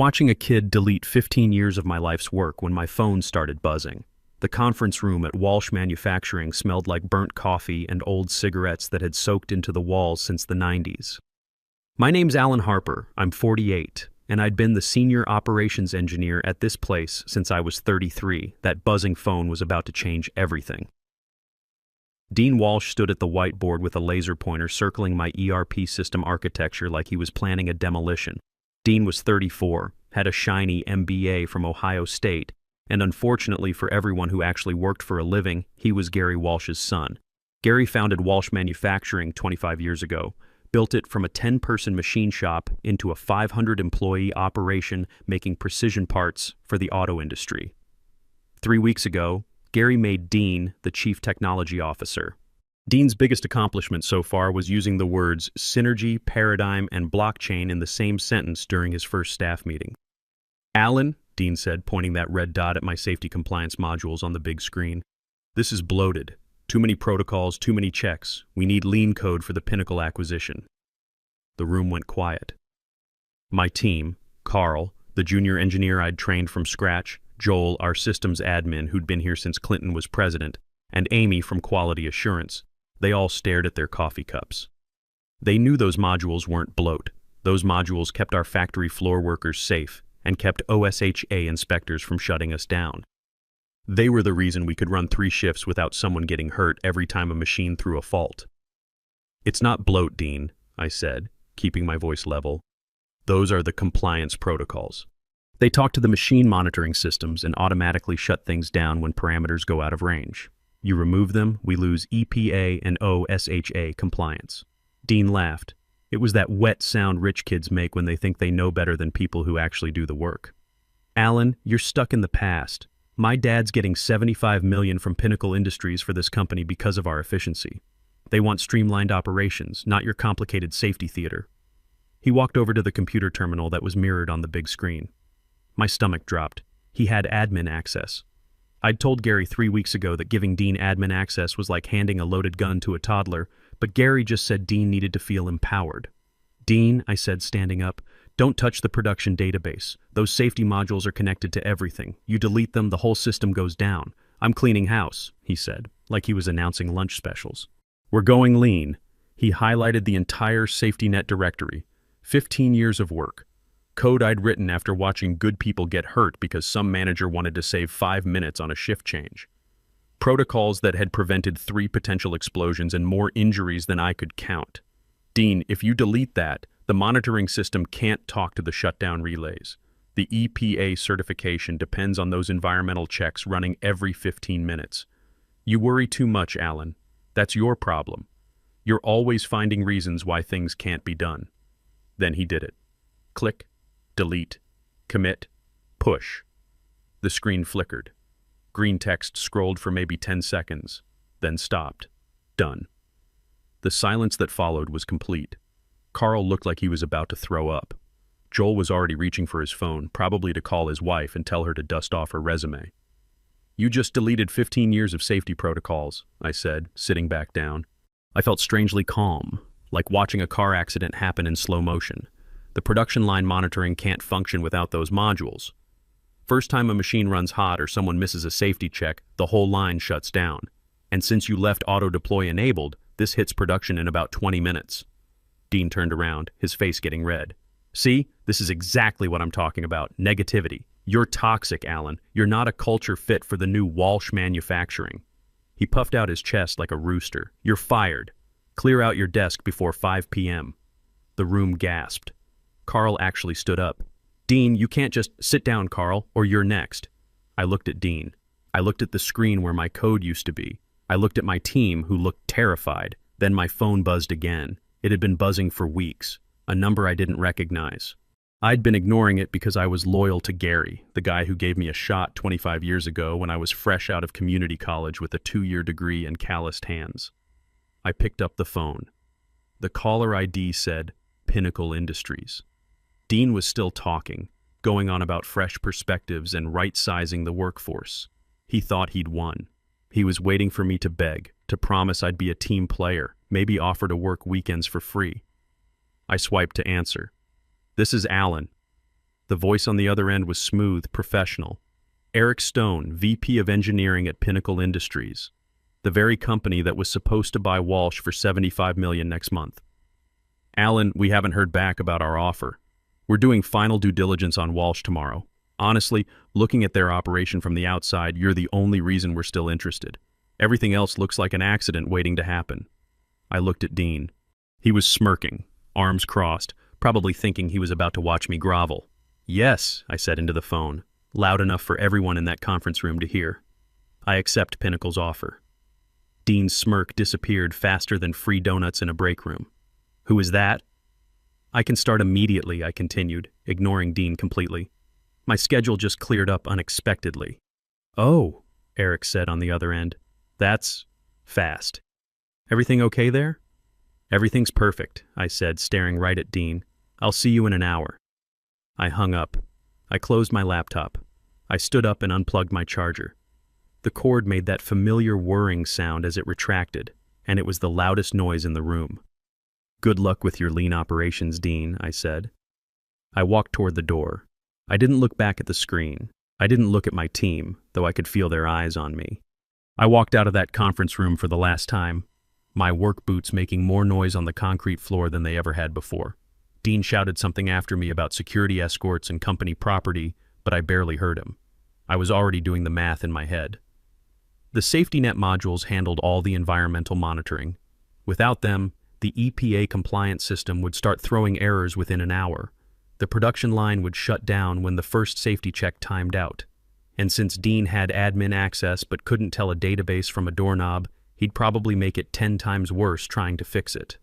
Watching a kid delete 15 years of my life's work when my phone started buzzing. The conference room at Walsh Manufacturing smelled like burnt coffee and old cigarettes that had soaked into the walls since the 90s. My name's Alan Harper, I'm 48, and I'd been the senior operations engineer at this place since I was 33. That buzzing phone was about to change everything. Dean Walsh stood at the whiteboard with a laser pointer circling my ERP system architecture like he was planning a demolition. Dean was 34, had a shiny MBA from Ohio State, and unfortunately for everyone who actually worked for a living, he was Gary Walsh's son. Gary founded Walsh Manufacturing 25 years ago, built it from a 10-person machine shop into a 500-employee operation making precision parts for the auto industry. 3 weeks ago, Gary made Dean the Chief Technology Officer. Dean's biggest accomplishment so far was using the words synergy, paradigm, and blockchain in the same sentence during his first staff meeting. "Alan," Dean said, pointing that red dot at my safety compliance modules on the big screen, "this is bloated. Too many protocols, too many checks. We need lean code for the Pinnacle acquisition." The room went quiet. My team, Carl, the junior engineer I'd trained from scratch, Joel, our systems admin who'd been here since Clinton was president, and Amy from quality assurance, they all stared at their coffee cups. They knew those modules weren't bloat. Those modules kept our factory floor workers safe and kept OSHA inspectors from shutting us down. They were the reason we could run 3 shifts without someone getting hurt every time a machine threw a fault. "It's not bloat, Dean," I said, keeping my voice level. "Those are the compliance protocols. They talk to the machine monitoring systems and automatically shut things down when parameters go out of range. You remove them, we lose EPA and OSHA compliance." Dean laughed. It was that wet sound rich kids make when they think they know better than people who actually do the work. "Alan, you're stuck in the past. My dad's getting $75 million from Pinnacle Industries for this company because of our efficiency. They want streamlined operations, not your complicated safety theater." He walked over to the computer terminal that was mirrored on the big screen. My stomach dropped. He had admin access. I'd told Gary 3 weeks ago that giving Dean admin access was like handing a loaded gun to a toddler, but Gary just said Dean needed to feel empowered. "Dean," I said, standing up, "don't touch the production database. Those safety modules are connected to everything. You delete them, the whole system goes down. I'm cleaning house," he said, like he was announcing lunch specials. "We're going lean." He highlighted the entire safety net directory. 15 years of work. Code I'd written after watching good people get hurt because some manager wanted to save 5 minutes on a shift change. Protocols that had prevented 3 potential explosions and more injuries than I could count. "Dean, if you delete that, the monitoring system can't talk to the shutdown relays. The EPA certification depends on those environmental checks running every 15 minutes. You worry too much, Alan. That's your problem. You're always finding reasons why things can't be done." Then he did it. Click. Delete, commit, push. The screen flickered. Green text scrolled for maybe 10 seconds, then stopped. Done. The silence that followed was complete. Carl looked like he was about to throw up. Joel was already reaching for his phone, probably to call his wife and tell her to dust off her resume. "You just deleted 15 years of safety protocols," I said, sitting back down. I felt strangely calm, like watching a car accident happen in slow motion. The production line monitoring can't function without those modules. First time a machine runs hot or someone misses a safety check, the whole line shuts down. And since you left auto deploy enabled, this hits production in about 20 minutes. Dean turned around, his face getting red. "See, this is exactly what I'm talking about, negativity. You're toxic, Alan. You're not a culture fit for the new Walsh Manufacturing." He puffed out his chest like a rooster. "You're fired. Clear out your desk before 5 p.m. The room gasped. Carl actually stood up. "Dean, you can't just sit down, Carl, or you're next." I looked at Dean. I looked at the screen where my code used to be. I looked at my team, who looked terrified. Then my phone buzzed again. It had been buzzing for weeks, a number I didn't recognize. I'd been ignoring it because I was loyal to Gary, the guy who gave me a shot 25 years ago when I was fresh out of community college with a 2-year degree and calloused hands. I picked up the phone. The caller ID said, "Pinnacle Industries." Dean was still talking, going on about fresh perspectives and right-sizing the workforce. He thought he'd won. He was waiting for me to beg, to promise I'd be a team player, maybe offer to work weekends for free. I swiped to answer. "This is Alan." The voice on the other end was smooth, professional. Eric Stone, VP of Engineering at Pinnacle Industries, the very company that was supposed to buy Walsh for $75 million next month. Alan, we haven't heard back about our offer. We're doing final due diligence on Walsh tomorrow. Honestly, looking at their operation from the outside, you're the only reason we're still interested. Everything else looks like an accident waiting to happen. I looked at Dean. He was smirking, arms crossed, probably thinking he was about to watch me grovel. Yes, I said into the phone, loud enough for everyone in that conference room to hear. I accept Pinnacle's offer. Dean's smirk disappeared faster than free donuts in a break room. Who is that? I can start immediately, I continued, ignoring Dean completely. My schedule just cleared up unexpectedly. Oh, Eric said on the other end. That's fast. Everything okay there? Everything's perfect, I said, staring right at Dean. I'll see you in an hour. I hung up. I closed my laptop. I stood up and unplugged my charger. The cord made that familiar whirring sound as it retracted, and it was the loudest noise in the room. Good luck with your lean operations, Dean, I said. I walked toward the door. I didn't look back at the screen. I didn't look at my team, though I could feel their eyes on me. I walked out of that conference room for the last time, my work boots making more noise on the concrete floor than they ever had before. Dean shouted something after me about security escorts and company property, but I barely heard him. I was already doing the math in my head. The safety net modules handled all the environmental monitoring. Without them, the EPA compliance system would start throwing errors within an hour. The production line would shut down when the first safety check timed out. And since Dean had admin access but couldn't tell a database from a doorknob, he'd probably make it 10 times worse trying to fix it.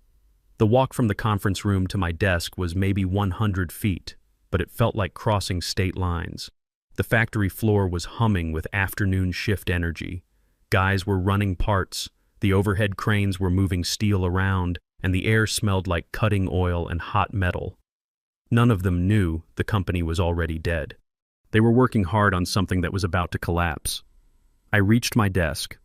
The walk from the conference room to my desk was maybe 100 feet, but it felt like crossing state lines. The factory floor was humming with afternoon shift energy. Guys were running parts, the overhead cranes were moving steel around, and the air smelled like cutting oil and hot metal. None of them knew the company was already dead. They were working hard on something that was about to collapse. I reached my desk,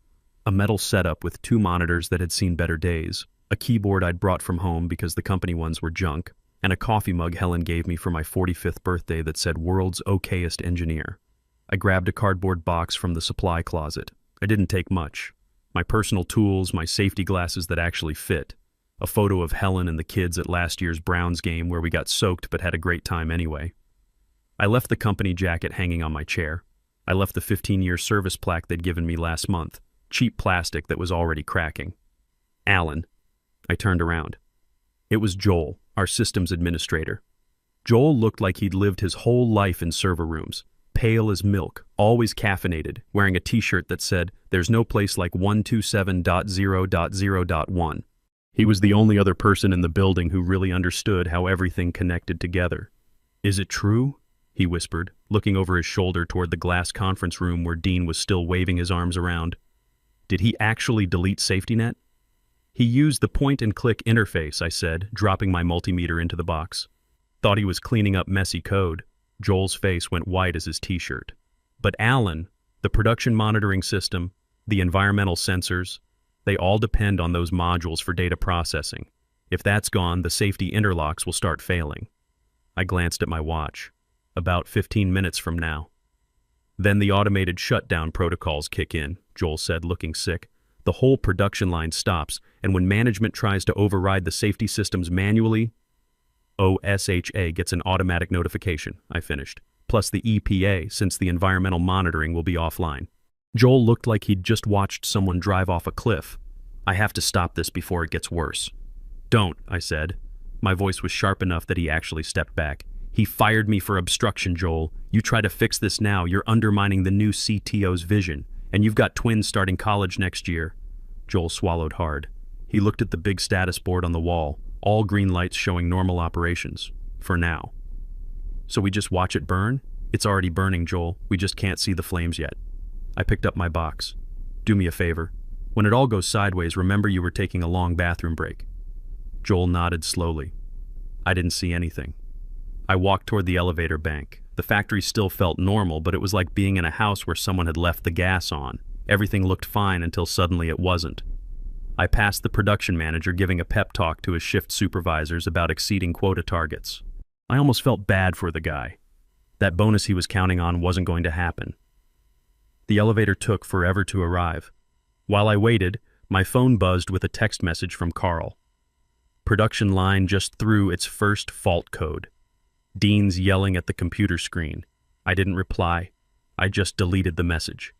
a metal setup with 2 monitors that had seen better days, a keyboard I'd brought from home because the company ones were junk, and a coffee mug Helen gave me for my 45th birthday that said "World's Okayest Engineer." I grabbed a cardboard box from the supply closet. I didn't take much. My personal tools, my safety glasses that actually fit, a photo of Helen and the kids at last year's Browns game where we got soaked but had a great time anyway. I left the company jacket hanging on my chair. I left the 15-year service plaque they'd given me last month, cheap plastic that was already cracking. Alan. I turned around. It was Joel, our systems administrator. Joel looked like he'd lived his whole life in server rooms, pale as milk, always caffeinated, wearing a t-shirt that said, "There's no place like 127.0.0.1. He was the only other person in the building who really understood how everything connected together. "Is it true?" he whispered, looking over his shoulder toward the glass conference room where Dean was still waving his arms around. "Did he actually delete SafetyNet?" "He used the point-and-click interface," I said, dropping my multimeter into the box. "Thought he was cleaning up messy code." Joel's face went white as his t-shirt. "But Alan, the production monitoring system, the environmental sensors, they all depend on those modules for data processing. If that's gone, the safety interlocks will start failing." I glanced at my watch. About 15 minutes from now. "Then the automated shutdown protocols kick in," Joel said, looking sick. "The whole production line stops, and when management tries to override the safety systems manually, OSHA gets an automatic notification," I finished, "plus the EPA, since the environmental monitoring will be offline." Joel looked like he'd just watched someone drive off a cliff. "I have to stop this before it gets worse." "Don't," I said. My voice was sharp enough that he actually stepped back. "He fired me for obstruction, Joel. You try to fix this now, you're undermining the new CTO's vision, and you've got twins starting college next year." Joel swallowed hard. He looked at the big status board on the wall, all green lights showing normal operations. For now. "So we just watch it burn?" "It's already burning, Joel. We just can't see the flames yet." I picked up my box. "Do me a favor. When it all goes sideways, remember you were taking a long bathroom break." Joel nodded slowly. I didn't see anything. I walked toward the elevator bank. The factory still felt normal, but it was like being in a house where someone had left the gas on. Everything looked fine until suddenly it wasn't. I passed the production manager giving a pep talk to his shift supervisors about exceeding quota targets. I almost felt bad for the guy. That bonus he was counting on wasn't going to happen. The elevator took forever to arrive. While I waited, my phone buzzed with a text message from Carl. Production line just threw its first fault code. Dean's yelling at the computer screen. I didn't reply. I just deleted the message.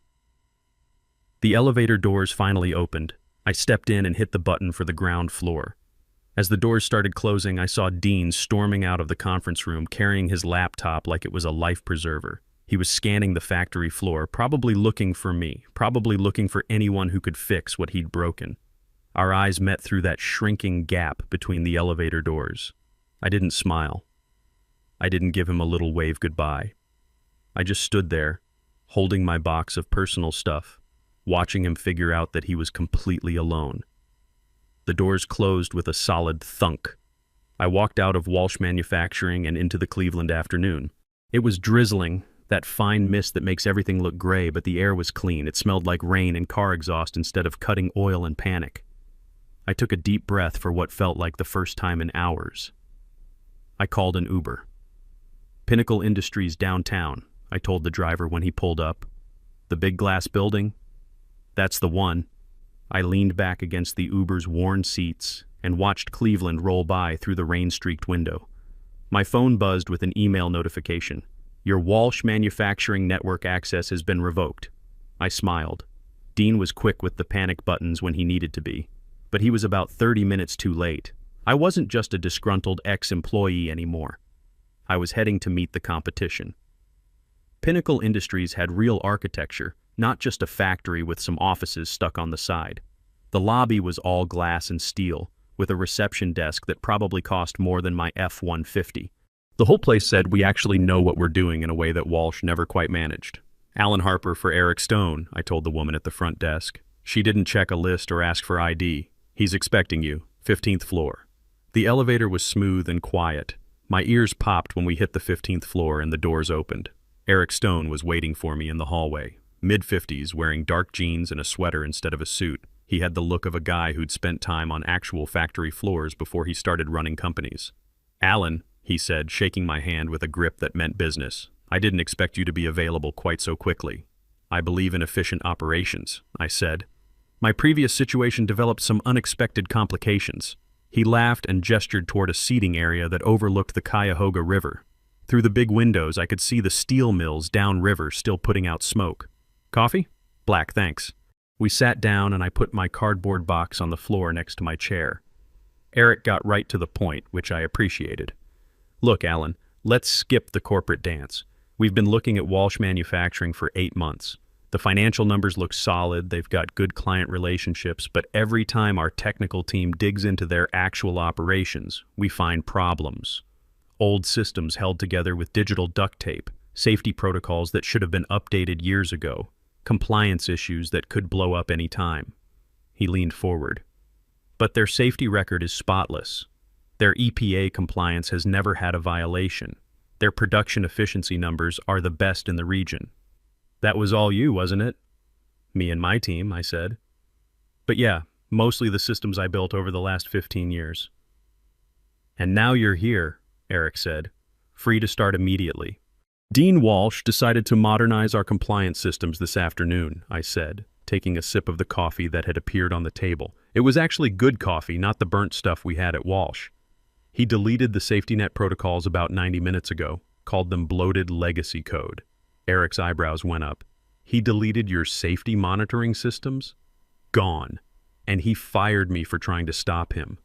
The elevator doors finally opened. I stepped in and hit the button for the ground floor. As the doors started closing, I saw Dean storming out of the conference room carrying his laptop like it was a life preserver. He was scanning the factory floor, probably looking for me, probably looking for anyone who could fix what he'd broken. Our eyes met through that shrinking gap between the elevator doors. I didn't smile. I didn't give him a little wave goodbye. I just stood there, holding my box of personal stuff, watching him figure out that he was completely alone. The doors closed with a solid thunk. I walked out of Walsh Manufacturing and into the Cleveland afternoon. It was drizzling, that fine mist that makes everything look gray, but the air was clean. It smelled like rain and car exhaust instead of cutting oil and panic. I took a deep breath for what felt like the first time in hours. I called an Uber. Pinnacle Industries downtown, I told the driver when he pulled up. The big glass building? That's the one. I leaned back against the Uber's worn seats and watched Cleveland roll by through the rain-streaked window. My phone buzzed with an email notification. Your Walsh Manufacturing network access has been revoked. I smiled. Dean was quick with the panic buttons when he needed to be, but he was about 30 minutes too late. I wasn't just a disgruntled ex-employee anymore. I was heading to meet the competition. Pinnacle Industries had real architecture, not just a factory with some offices stuck on the side. The lobby was all glass and steel, with a reception desk that probably cost more than my F-150. The whole place said we actually know what we're doing in a way that Walsh never quite managed. Alan Harper for Eric Stone, I told the woman at the front desk. She didn't check a list or ask for ID. He's expecting you, 15th floor. The elevator was smooth and quiet. My ears popped when we hit the 15th floor and the doors opened. Eric Stone was waiting for me in the hallway, mid-50s, wearing dark jeans and a sweater instead of a suit. He had the look of a guy who'd spent time on actual factory floors before he started running companies. Alan, he said, shaking my hand with a grip that meant business. I didn't expect you to be available quite so quickly. I believe in efficient operations, I said. My previous situation developed some unexpected complications. He laughed and gestured toward a seating area that overlooked the Cuyahoga River. Through the big windows, I could see the steel mills downriver still putting out smoke. Coffee? Black, thanks. We sat down and I put my cardboard box on the floor next to my chair. Eric got right to the point, which I appreciated. Look, Alan, let's skip the corporate dance. We've been looking at Walsh Manufacturing for 8 months. The financial numbers look solid, they've got good client relationships, but every time our technical team digs into their actual operations, we find problems. Old systems held together with digital duct tape, safety protocols that should have been updated years ago, compliance issues that could blow up any time. He leaned forward. But their safety record is spotless. Their EPA compliance has never had a violation. Their production efficiency numbers are the best in the region. That was all you, wasn't it? Me and my team, I said. But yeah, mostly the systems I built over the last 15 years. And now you're here, Eric said, free to start immediately. Dean Walsh decided to modernize our compliance systems this afternoon, I said, taking a sip of the coffee that had appeared on the table. It was actually good coffee, not the burnt stuff we had at Walsh. He deleted the safety net protocols about 90 minutes ago, called them bloated legacy code. Eric's eyebrows went up. He deleted your safety monitoring systems? Gone. And he fired me for trying to stop him.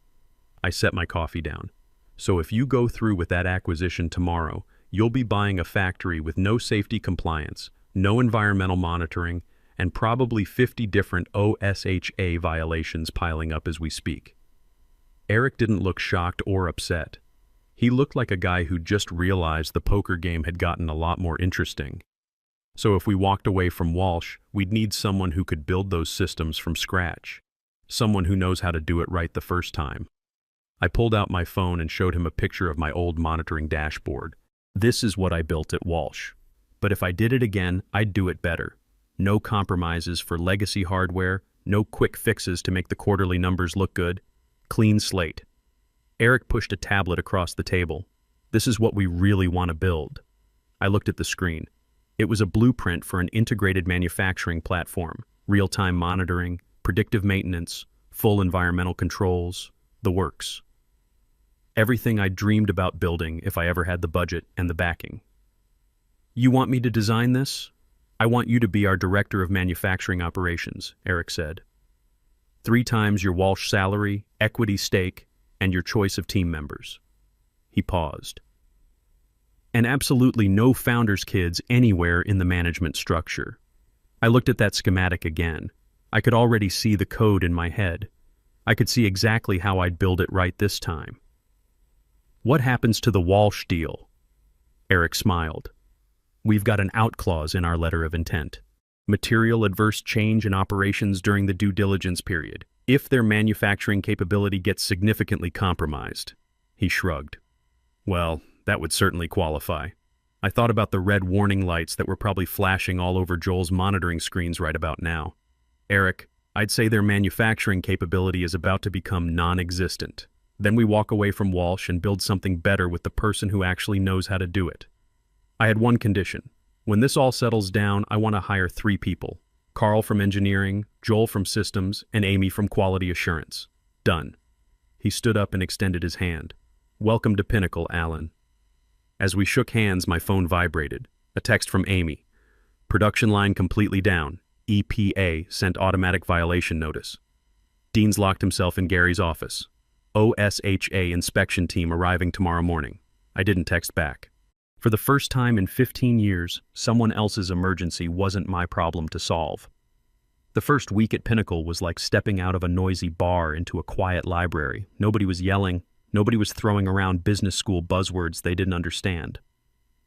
I set my coffee down. So if you go through with that acquisition tomorrow, you'll be buying a factory with no safety compliance, no environmental monitoring, and probably 50 different OSHA violations piling up as we speak. Eric didn't look shocked or upset. He looked like a guy who just realized the poker game had gotten a lot more interesting. So if we walked away from Walsh, we'd need someone who could build those systems from scratch. Someone who knows how to do it right the first time. I pulled out my phone and showed him a picture of my old monitoring dashboard. This is what I built at Walsh. But if I did it again, I'd do it better. No compromises for legacy hardware, no quick fixes to make the quarterly numbers look good. Clean slate. Eric pushed a tablet across the table. This is what we really want to build. I looked at the screen. It was a blueprint for an integrated manufacturing platform, real-time monitoring, predictive maintenance, full environmental controls, the works. Everything I dreamed about building if I ever had the budget and the backing. "You want me to design this? I want you to be our director of manufacturing operations," Eric said. 3 times your Walsh salary, equity stake, and your choice of team members. He paused. And absolutely no founder's kids anywhere in the management structure. I looked at that schematic again. I could already see the code in my head. I could see exactly how I'd build it right this time. "What happens to the Walsh deal?" Eric smiled. "We've got an out clause in our letter of intent. Material adverse change in operations during the due diligence period, if their manufacturing capability gets significantly compromised." He shrugged. "Well, that would certainly qualify." I thought about the red warning lights that were probably flashing all over Joel's monitoring screens right about now. "Eric, I'd say their manufacturing capability is about to become non-existent. Then we walk away from Walsh and build something better with the person who actually knows how to do it. I had one condition. When this all settles down, I want to hire 3 people. Carl from engineering, Joel from systems, and Amy from quality assurance. Done." He stood up and extended his hand. "Welcome to Pinnacle, Alan." As we shook hands, my phone vibrated. A text from Amy. "Production line completely down. EPA sent automatic violation notice." Dean's locked himself in Gary's office. "OSHA inspection team arriving tomorrow morning." I didn't text back. For the first time in 15 years, someone else's emergency wasn't my problem to solve. The first week at Pinnacle was like stepping out of a noisy bar into a quiet library. Nobody was yelling. Nobody was throwing around business school buzzwords they didn't understand.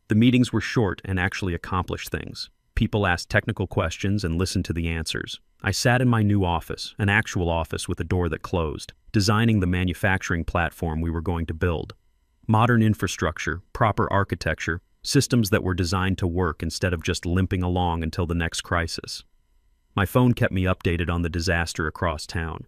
The meetings were short and actually accomplished things. People asked technical questions and listened to the answers. I sat in my new office, an actual office with a door that closed, designing the manufacturing platform we were going to build. Modern infrastructure, proper architecture, systems that were designed to work instead of just limping along until the next crisis. My phone kept me updated on the disaster across town.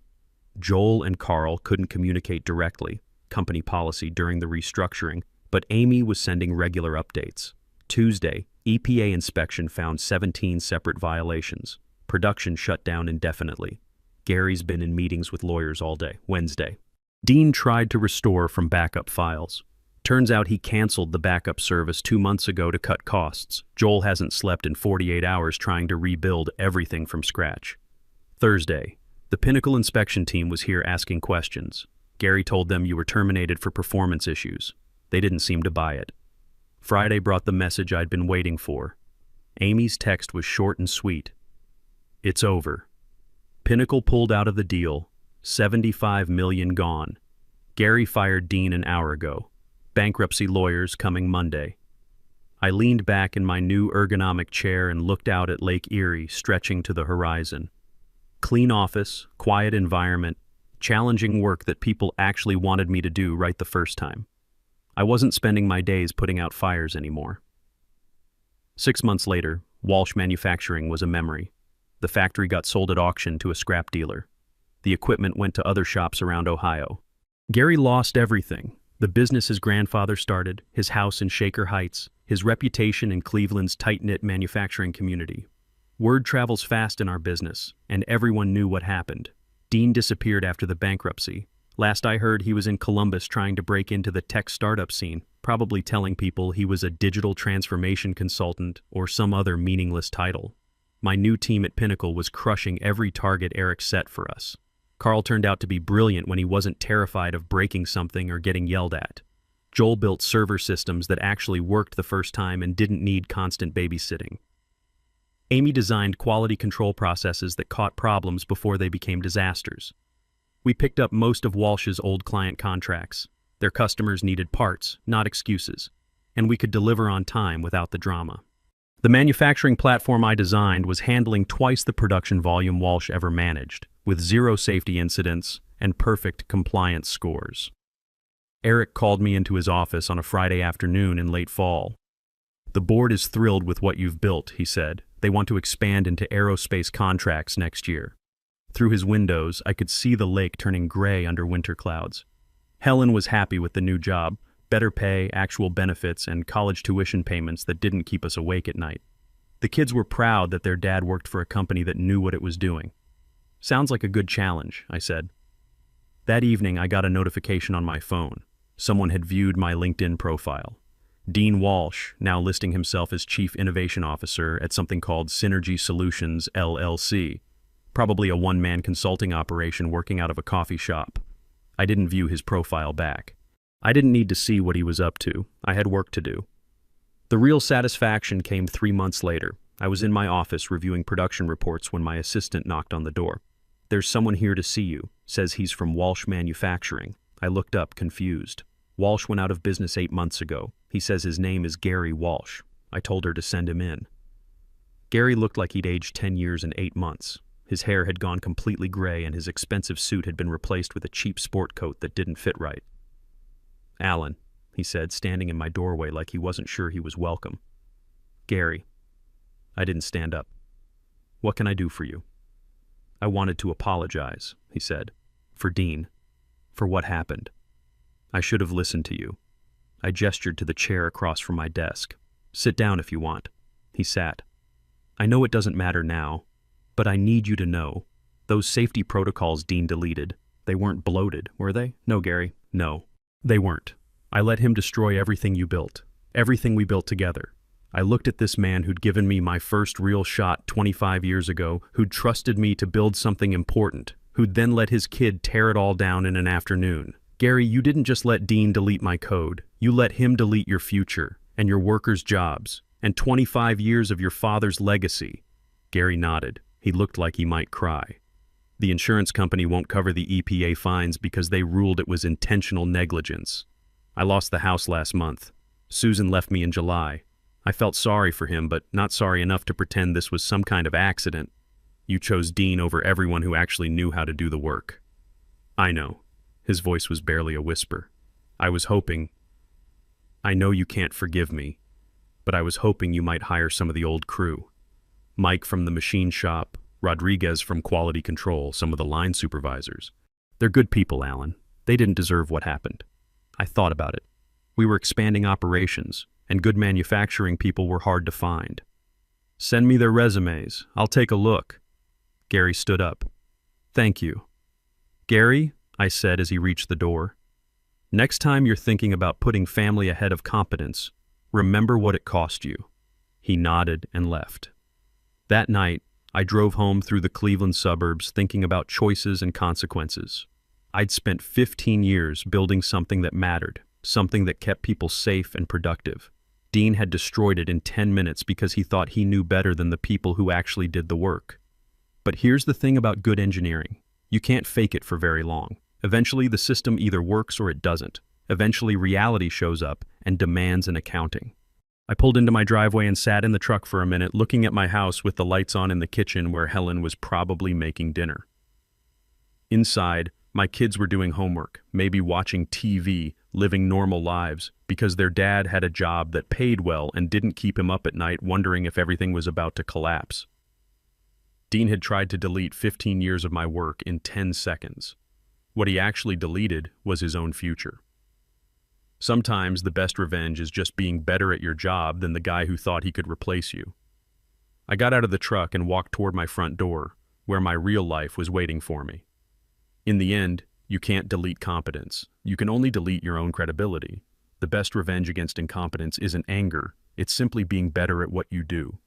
Joel and Carl couldn't communicate directly, company policy, during the restructuring, but Amy was sending regular updates. Tuesday, EPA inspection found 17 separate violations. Production shut down indefinitely. Gary's been in meetings with lawyers all day. Wednesday, Dean tried to restore from backup files. Turns out he canceled the backup service 2 months ago to cut costs. Joel hasn't slept in 48 hours trying to rebuild everything from scratch. Thursday, the Pinnacle inspection team was here asking questions. Gary told them you were terminated for performance issues. They didn't seem to buy it. Friday brought the message I'd been waiting for. Amy's text was short and sweet. "It's over. Pinnacle pulled out of the deal. 75 million gone. Gary fired Dean an hour ago. Bankruptcy lawyers coming Monday." I leaned back in my new ergonomic chair and looked out at Lake Erie stretching to the horizon. Clean office, quiet environment, challenging work that people actually wanted me to do right the first time. I wasn't spending my days putting out fires anymore. 6 months later, Walsh Manufacturing was a memory. The factory got sold at auction to a scrap dealer. The equipment went to other shops around Ohio. Gary lost everything. The business his grandfather started, his house in Shaker Heights, his reputation in Cleveland's tight-knit manufacturing community. Word travels fast in our business, and everyone knew what happened. Dean disappeared after the bankruptcy. Last I heard, he was in Columbus trying to break into the tech startup scene, probably telling people he was a digital transformation consultant or some other meaningless title. My new team at Pinnacle was crushing every target Eric set for us. Carl turned out to be brilliant when he wasn't terrified of breaking something or getting yelled at. Joel built server systems that actually worked the first time and didn't need constant babysitting. Amy designed quality control processes that caught problems before they became disasters. We picked up most of Walsh's old client contracts. Their customers needed parts, not excuses, and we could deliver on time without the drama. The manufacturing platform I designed was handling twice the production volume Walsh ever managed, with 0 safety incidents and perfect compliance scores. Eric called me into his office on a Friday afternoon in late fall. "The board is thrilled with what you've built," he said. "They want to expand into aerospace contracts next year." Through his windows, I could see the lake turning gray under winter clouds. Helen was happy with the new job. Better pay, actual benefits, and college tuition payments that didn't keep us awake at night. The kids were proud that their dad worked for a company that knew what it was doing. Sounds like a good challenge, I said. That evening, I got a notification on my phone. Someone had viewed my LinkedIn profile. Dean Walsh, now listing himself as Chief Innovation Officer at something called Synergy Solutions, LLC. Probably a one-man consulting operation working out of a coffee shop. I didn't view his profile back. I didn't need to see what he was up to. I had work to do. The real satisfaction came 3 months later. I was in my office reviewing production reports when my assistant knocked on the door. "There's someone here to see you," says he's from Walsh Manufacturing. I looked up, confused. Walsh went out of business 8 months ago. He says his name is Gary Walsh. I told her to send him in. Gary looked like he'd aged 10 years and 8 months. His hair had gone completely gray and his expensive suit had been replaced with a cheap sport coat that didn't fit right. "Alan," he said, standing in my doorway like he wasn't sure he was welcome. "Gary." I didn't stand up. "What can I do for you?" "I wanted to apologize," he said. "For Dean. For what happened. I should have listened to you." I gestured to the chair across from my desk. "Sit down if you want." He sat. "I know it doesn't matter now, but I need you to know. Those safety protocols Dean deleted, they weren't bloated, were they?" "No, Gary. No, they weren't. I let him destroy everything you built. Everything we built together. I looked at this man who'd given me my first real shot 25 years ago, who'd trusted me to build something important, who'd then let his kid tear it all down in an afternoon. Gary, you didn't just let Dean delete my code. You let him delete your future, and your workers' jobs, and 25 years of your father's legacy." Gary nodded. He looked like he might cry. "The insurance company won't cover the EPA fines because they ruled it was intentional negligence. I lost the house last month. Susan left me in July. I felt sorry for him, but not sorry enough to pretend this was some kind of accident. You chose Dean over everyone who actually knew how to do the work." "I know." His voice was barely a whisper. "I was hoping. I know you can't forgive me, but I was hoping you might hire some of the old crew. Mike from the machine shop, Rodriguez from quality control, some of the line supervisors. They're good people, Alan. They didn't deserve what happened." I thought about it. We were expanding operations, and good manufacturing people were hard to find. "Send me their resumes. I'll take a look." Gary stood up. "Thank you." "Gary," I said as he reached the door, "next time you're thinking about putting family ahead of competence, remember what it cost you." He nodded and left. That night, I drove home through the Cleveland suburbs thinking about choices and consequences. I'd spent 15 years building something that mattered, something that kept people safe and productive. Dean had destroyed it in 10 minutes because he thought he knew better than the people who actually did the work. But here's the thing about good engineering. You can't fake it for very long. Eventually, the system either works or it doesn't. Eventually, reality shows up and demands an accounting. I pulled into my driveway and sat in the truck for a minute, looking at my house with the lights on in the kitchen where Helen was probably making dinner. Inside, my kids were doing homework, maybe watching TV, living normal lives, because their dad had a job that paid well and didn't keep him up at night wondering if everything was about to collapse. Dean had tried to delete 15 years of my work in 10 seconds. What he actually deleted was his own future. Sometimes the best revenge is just being better at your job than the guy who thought he could replace you. I got out of the truck and walked toward my front door, where my real life was waiting for me. In the end, you can't delete competence. You can only delete your own credibility. The best revenge against incompetence isn't anger, it's simply being better at what you do.